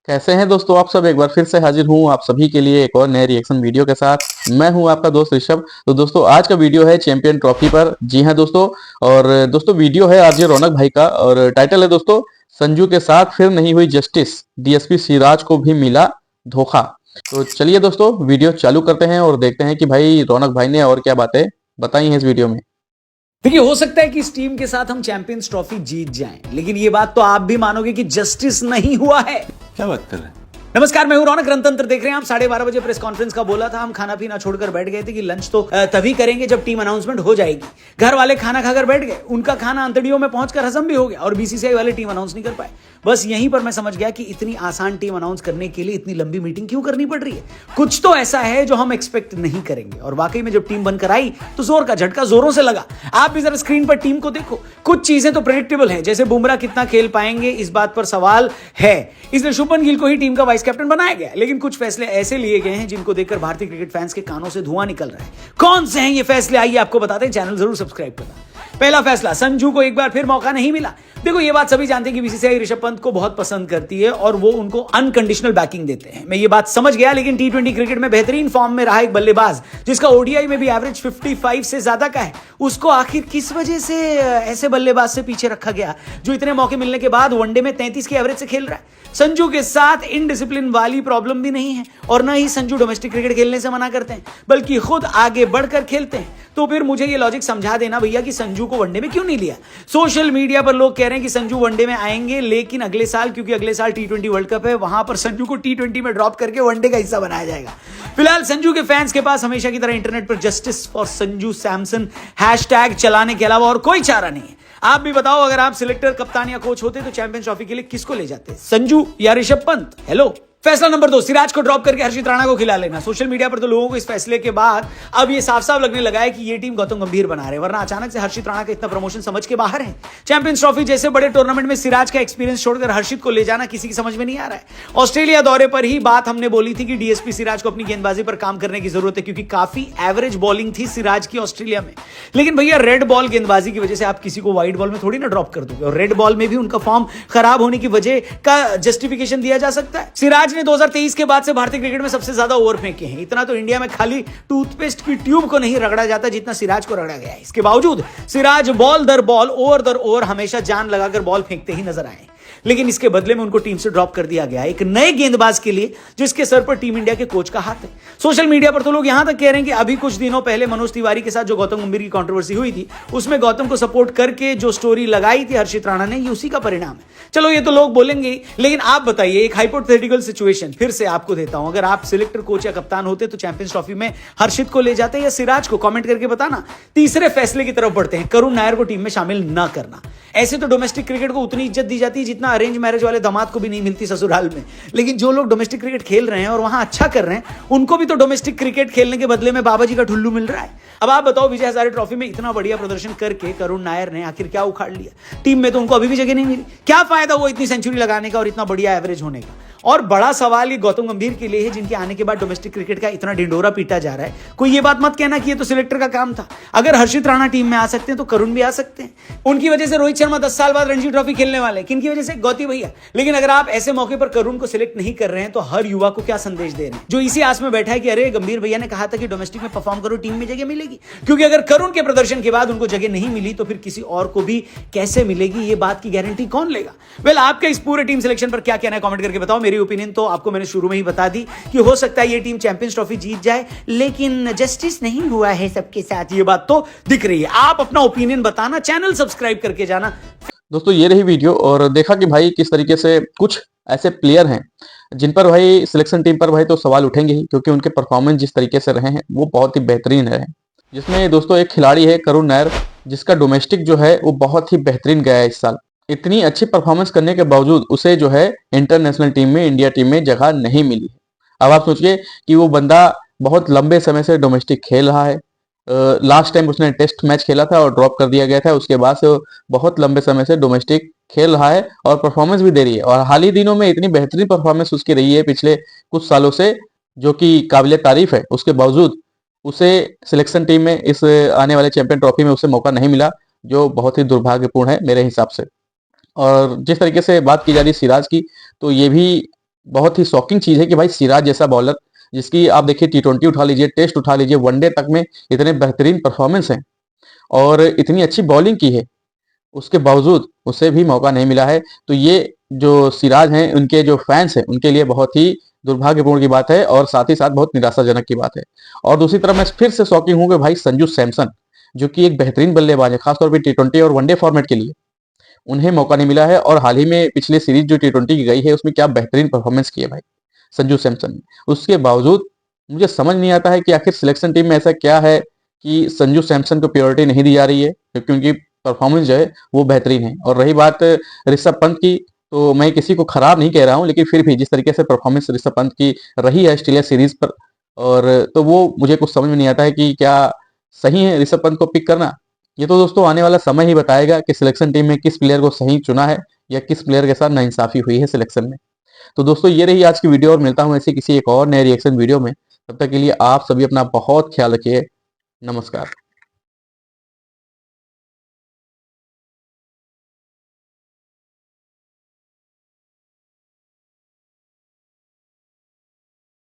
कैसे हैं दोस्तों आप सब। एक बार फिर से हाजिर हूँ आप सभी के लिए एक और नए रिएक्शन वीडियो के साथ। मैं हूँ आपका दोस्त ऋषभ। तो दोस्तों आज का वीडियो है चैंपियन ट्रॉफी पर। जी हाँ दोस्तों, और दोस्तों वीडियो है आरजे रौनक भाई का और टाइटल है दोस्तों संजू के साथ फिर नहीं हुई जस्टिस, डीएसपी सिराज को भी मिला धोखा। तो चलिए दोस्तों वीडियो चालू करते हैं और देखते हैं कि भाई रौनक भाई ने और क्या बातें बताई हैं इस वीडियो में। देखिए, हो सकता है कि इस टीम के साथ हम चैंपियंस ट्रॉफी जीत जाएं, लेकिन ये बात तो आप भी मानोगे कि जस्टिस नहीं हुआ है। क्या बात कर रहे हैं? नमस्कार, मैं हूं रौनक। रणतंत्र देख रहे हैं आप। 12:30 बजे प्रेस कॉन्फ्रेंस का बोला था। हम खाना पीना छोड़कर बैठ गए थे कि लंच तो तभी करेंगे जब टीम अनाउंसमेंट हो जाएगी। घर वाले खाना खाकर बैठ गए, उनका खाना अंतड़ियों में पहुंचकर हजम भी हो गया और बीसीसीआई वाले टीम अनाउंस नहीं कर पाए। बस यहीं पर मैं समझ गया कि इतनी आसान टीम अनाउंस करने के लिए इतनी लंबी मीटिंग क्यों करनी पड़ रही है। कुछ तो ऐसा है जो हम एक्सपेक्ट नहीं करेंगे। और वाकई में जब टीम बनकर आई तो जोर का झटका जोरों से लगा। आप भी जरा स्क्रीन पर टीम को देखो। कुछ चीजें तो प्रेडिक्टेबल है, जैसे बुमराह कितना खेल पाएंगे इस बात पर सवाल है, इसलिए शुभमन गिल को ही टीम का वाइस कैप्टन बनाया गया। लेकिन कुछ फैसले ऐसे लिए गए हैं जिनको देखकर भारतीय क्रिकेट फैंस के कानों से धुआं निकल रहा है। कौन से हैं ये फैसले, आइए आपको बताते हैं। चैनल जरूर सब्सक्राइब करना। पहला फैसला, संजू को एक बार फिर मौका नहीं मिला। देखो, ये बात सभी जानते हैं कि बीसीसीआई ऋषभ पंत को बहुत पसंद करती है और वो उनको अनकंडीशनल बैकिंग देते हैं। मैं ये बात समझ गया, लेकिन टी20 क्रिकेट में बेहतरीन फॉर्म में रहा एक बल्लेबाज जिसका ओडीआई में भी एवरेज 55 से ज्यादा का है, उसको आखिर किस वजह से ऐसे बल्लेबाज से पीछे रखा गया जो इतने मौके मिलने के बाद वनडे में 33 के एवरेज से खेल रहा है। संजू के साथ इनडिसिप्लिन वाली प्रॉब्लम भी नहीं है और न ही संजू डोमेस्टिक क्रिकेट खेलने से मना करते हैं, बल्कि खुद आगे बढ़कर खेलते हैं। तो फिर मुझे ये लॉजिक समझा देना भैया कि संजू को वनडे में क्यों नहीं लिया। सोशल मीडिया पर लोग कह रहे हैं कि संजू वनडे में आएंगे, लेकिन अगले साल, क्योंकि अगले साल टी20 वर्ल्ड कप है, वहां पर संजू को टी20 में ड्रॉप करके वनडे का हिस्सा बनाया जाएगा। फिलहाल संजू के फैंस के पास हमेशा की तरह इंटरनेट पर justice for Sanju Samson hashtag चलाने के अलावा और कोई चारा नहीं है। आप भी बताओ, अगर आप सिलेक्टर, कप्तान या कोच होते तो चैंपियंस ट्रॉफी के लिए किसको ले जाते, संजू या ऋषभ पंत? हेलो। फैसला नंबर 2, सिराज को ड्रॉप करके हर्षित राणा को खिला लेना। सोशल मीडिया पर तो लोगों को इस फैसले के बाद अब ये साफ साफ लगने लगा है कि ये टीम गौतम गंभीर बना रहे, वरना अचानक से हर्षित राणा का इतना प्रमोशन समझ के बाहर है। चैंपियंस ट्रॉफी जैसे बड़े टूर्नामेंट में सिराज का एक्सपीरियंस छोड़कर हर्षित को ले जाना किसी की समझ में नहीं आ रहा है। ऑस्ट्रेलिया दौरे पर ही बात हमने बोली थी कि डीएसपी सिराज को अपनी गेंदबाजी पर काम करने की जरूरत है, क्योंकि काफी एवरेज बॉलिंग थी सिराज की ऑस्ट्रेलिया में। लेकिन भैया, रेड बॉल गेंदबाजी की वजह से आप किसी को व्हाइट बॉल में थोड़ी ना ड्रॉप कर दोगे, और रेड बॉल में भी उनका फॉर्म खराब होने की वजह का जस्टिफिकेशन दिया जा सकता है। सिराज ने 2023 के बाद से भारतीय क्रिकेट में सबसे ज्यादा ओवर फेंके हैं। इतना तो इंडिया में खाली टूथपेस्ट की ट्यूब को नहीं रगड़ा जाता जितना सिराज को रगड़ा गया है। इसके बावजूद सिराज बॉल दर बॉल, ओवर दर ओवर हमेशा जान लगाकर बॉल फेंकते ही नजर आए, लेकिन इसके बदले में उनको टीम से ड्रॉप कर दिया गया एक नए गेंदबाज के लिए जिसके सर पर टीम इंडिया के कोच का हाथ है। सोशल मीडिया पर तो लोग यहां तक कह रहे हैं कि अभी कुछ दिनों पहले मनोज तिवारी के साथ जो गौतम गंभीर की कंट्रोवर्सी हुई थी, उसमें गौतम को सपोर्ट करके जो स्टोरी लगाई थी हर्षित राणा ने, ये उसी का परिणाम है। चलो, ये तो लोग बोलेंगे, लेकिन आप बताइए, एक हाइपोथेटिकल सिचुएशन फिर से आपको देता हूं। अगर आप सिलेक्टर, कोच या कप्तान होते तो चैंपियंस ट्रॉफी में हर्षित को ले जाते या सिराज को? कमेंट करके बताना। तीसरे फैसले की तरफ बढ़ते हैं, करुण नायर को टीम में शामिल न करना। ऐसे तो डोमेस्टिक क्रिकेट को उतनी इज्जत दी जाती है जितना अरेंज मैरिज वाले दामाद को भी नहीं मिलती ससुराल में। लेकिन जो लोग डोमेस्टिक क्रिकेट खेल रहे हैं और वहां अच्छा कर रहे हैं, उनको भी तो डोमेस्टिक क्रिकेट खेलने के बदले में बाबा जी का ठुल्लू मिल रहा है। अब आप बताओ, विजय हजारे ट्रॉफी में इतना बढ़िया प्रदर्शन करके करुण नायर ने आखिर क्या उखाड़ लिया? टीम में तो उनको अभी भी जगह नहीं मिली। क्या फायदा वो इतनी सेंचुरी लगाने का और इतना बढ़िया एवरेज होने का? और बड़ा सवाल ये गौतम गंभीर के लिए है, जिनके आने के बाद डोमेस्टिक क्रिकेट का इतना ढिंडोरा पीटा जा रहा है। कोई ये बात मत कहना कि ये तो सिलेक्टर का काम था। अगर हर्षित राणा टीम में आ सकते हैं तो करुण भी आ सकते हैं। उनकी वजह से रोहित शर्मा 10 साल बाद रणजी ट्रॉफी खेलने वाले, किनकी वजह से? गौती भैया। लेकिन अगर आप ऐसे मौके पर करुण को सिलेक्ट नहीं कर रहे हैं तो हर युवा को क्या संदेश दे रहे हैं, जो इसी आस में बैठा है कि अरे गंभीर भैया ने कहा था कि डोमेस्टिक में परफॉर्म करो, टीम में जगह मिलेगी। क्योंकि अगर करुण के प्रदर्शन के बाद उनको जगह नहीं मिली तो फिर किसी और को भी कैसे मिलेगी, ये बात की गारंटी कौन लेगा? वेल, आपका इस पूरे टीम सिलेक्शन पर क्या कहना है कमेंट करके बताओ। मेरी ओपिनियन तो आपको मैंने शुरू में ही बता दी कि हो सकता है ये टीम चैंपियंस ट्रॉफी जीत जाए, लेकिन जस्टिस नहीं हुआ है सबके साथ, ये बात तो दिख रही है। आप अपना ओपिनियन बताना, चैनल सब्सक्राइब करके जाना। दोस्तों ये रही वीडियो और देखा कि भाई किस तरीके से कुछ ऐसे प्लेयर हैं जिन पर भाई सिलेक्शन टीम पर भाई तो सवाल उठेंगे ही, क्योंकि उनके परफॉर्मेंस जिस तरीके से रहे हैं वो बहुत ही बेहतरीन रहे। जिसमें दोस्तों एक खिलाड़ी है करुण नायर, जिसका डोमेस्टिक जो है वो बहुत ही बेहतरीन गया है इस साल। इतनी अच्छी परफॉर्मेंस करने के बावजूद उसे जो है इंटरनेशनल टीम में, इंडिया टीम में जगह नहीं मिली। अब आप सोचिए कि वो बंदा बहुत लंबे समय से डोमेस्टिक खेल रहा है। लास्ट टाइम उसने टेस्ट मैच खेला था और ड्रॉप कर दिया गया था। उसके बाद से बहुत लंबे समय से डोमेस्टिक खेल रहा है और परफॉर्मेंस भी दे रही है, और हाल ही दिनों में इतनी बेहतरीन परफॉर्मेंस उसकी रही है पिछले कुछ सालों से, जो कि काबिले तारीफ है। उसके बावजूद उसे सिलेक्शन टीम में, इस आने वाले चैंपियन ट्रॉफी में उसे मौका नहीं मिला, जो बहुत ही दुर्भाग्यपूर्ण है मेरे हिसाब से। और जिस तरीके से बात की जा रही है सिराज की, तो ये भी बहुत ही शॉकिंग चीज है कि भाई सिराज जैसा बॉलर, जिसकी आप देखिए टी20 उठा लीजिए, टेस्ट उठा लीजिए, वनडे तक में इतने बेहतरीन परफॉर्मेंस हैं और इतनी अच्छी बॉलिंग की है, उसके बावजूद उसे भी मौका नहीं मिला है। तो ये जो सिराज हैं, उनके जो फैंस हैं, उनके लिए बहुत ही दुर्भाग्यपूर्ण की बात है और साथ ही साथ बहुत निराशाजनक की बात है। और दूसरी तरफ मैं फिर से शॉकिंग हूं कि भाई संजू सैमसन, जो कि एक बेहतरीन बल्लेबाज है खासतौर पर टी20 और वनडे फॉर्मेट के लिए, उन्हें मौका नहीं मिला है। और हाल ही में पिछली सीरीज जो टी20 की गई है उसमें क्या बेहतरीन परफॉर्मेंस की है भाई संजू सैमसन ने। उसके बावजूद मुझे समझ नहीं आता है कि आखिर सिलेक्शन टीम में ऐसा क्या है कि संजू सैमसन को प्रायोरिटी नहीं दी जा रही है, क्योंकि उनकी परफॉर्मेंस जो है वो बेहतरीन है। और रही बात ऋषभ पंत की, तो मैं किसी को खराब नहीं कह रहा हूं, लेकिन फिर भी जिस तरीके से परफॉर्मेंस ऋषभ पंत की रही है ऑस्ट्रेलिया सीरीज पर, और तो वो मुझे कुछ समझ में नहीं आता है कि क्या सही है ऋषभ पंत को पिक करना। ये तो दोस्तों आने वाला समय ही बताएगा कि सिलेक्शन टीम में किस प्लेयर को सही चुना है या किस प्लेयर के साथ नाइंसाफी हुई है सिलेक्शन में। तो दोस्तों ये रही आज की वीडियो, और मिलता हूं ऐसे किसी एक और नए रिएक्शन वीडियो में। तब तक के लिए आप सभी अपना बहुत ख्याल रखिए। नमस्कार।